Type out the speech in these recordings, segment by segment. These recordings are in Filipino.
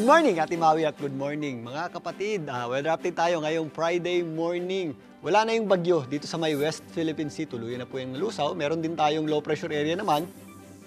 Good morning, Ate Maui at good morning mga kapatid. Weather update tayo ngayong Friday morning. Wala na yung bagyo dito sa may West Philippine Sea. Tuluyan na po yung nalusaw. Meron din tayong low pressure area naman,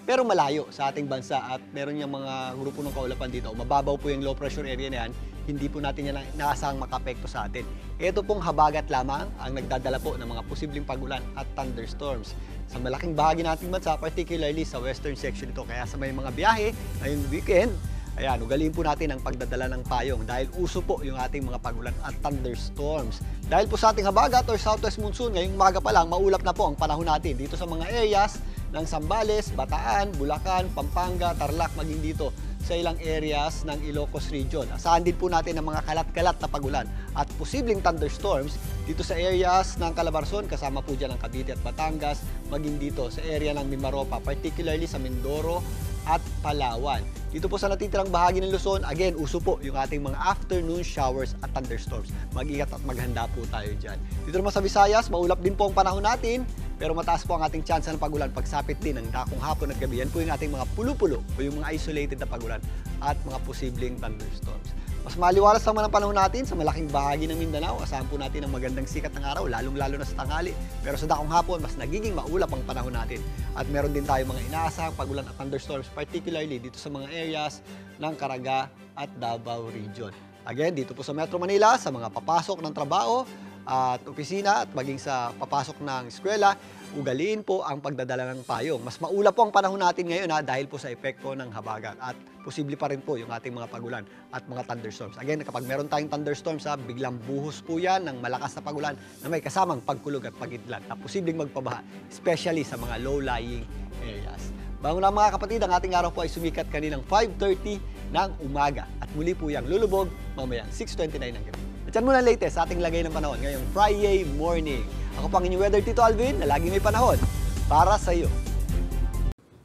pero malayo sa ating bansa at meron yung mga grupo ng kaulapan dito. Mababaw po yung low pressure area na yan. Hindi po natin yan inaasahang makapekto sa atin. Ito pong habagat lamang ang nagdadala po ng mga posibleng pagulan at thunderstorms sa malaking bahagi nating bansa, particularly sa western section ito. Kaya sa may mga biyahe ngayong weekend, ayan, ugaliin po natin ang pagdadala ng payong dahil uso po yung ating mga pagulan at thunderstorms. Dahil po sa ating habagat or southwest monsoon, ngayong umaga pa lang, maulap na po ang panahon natin dito sa mga areas ng Zambales, Bataan, Bulacan, Pampanga, Tarlac, maging dito sa ilang areas ng Ilocos Region. Asahan din po natin ang mga kalat-kalat na pagulan at posibleng thunderstorms dito sa areas ng Calabarzon, kasama po dyan ang Cavite at Batangas, maging dito sa area ng Mimaropa, particularly sa Mindoro at Palawan. Dito po sa natitirang bahagi ng Luzon, again, uso po yung ating mga afternoon showers at thunderstorms. Mag-ingat at maghanda po tayo dyan. Dito naman sa Visayas, maulap din po ang panahon natin, pero mataas po ang ating chance ng pagulan pagsapit din ng dakong hapon at gabi. Yan po yung ating mga pulo-pulo o yung mga isolated na pagulan at mga posibleng thunderstorms. Mas maliwalas naman ang panahon natin sa malaking bahagi ng Mindanao. Asahan po natin ang magandang sikat ng araw, lalong-lalo na sa tanghali. Pero sa dakong hapon, mas nagiging maulap ang panahon natin. At meron din tayo mga inaasahang pagulan at thunderstorms, particularly dito sa mga areas ng Caraga at Davao Region. Again, dito po sa Metro Manila, sa mga papasok ng trabaho at opisina at maging sa papasok ng eskwela, ugaliin po ang pagdadala ng payong. Mas maulap po ang panahon natin ngayon dahil po sa epekto ng habagat at posible pa rin po yung ating mga pagulan at mga thunderstorms. Again, kapag meron tayong thunderstorms, biglang buhos po yan ng malakas na pagulan na may kasamang pagkulog at pag-idlan na posibleng magpabaha, especially sa mga low-lying areas. Bago na mga kapatid, ang ating araw po ay sumikat kaninang 5:30 ng umaga at muli po yung lulubog mamayang 6:29 ng gabi. At yan muna ang latest sa ating lagay ng panahon ngayong Friday morning. Ako pang inyong weather Tito Alvin na lagi may panahon para sa iyo.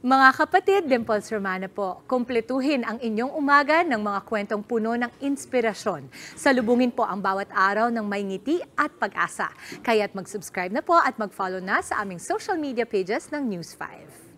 Mga kapatid, Dimples Romana po, kumpletuhin ang inyong umaga ng mga kwentong puno ng inspirasyon. Salubungin po ang bawat araw ng may ngiti at pag-asa. Kaya't mag-subscribe na po at mag-follow na sa aming social media pages ng News 5.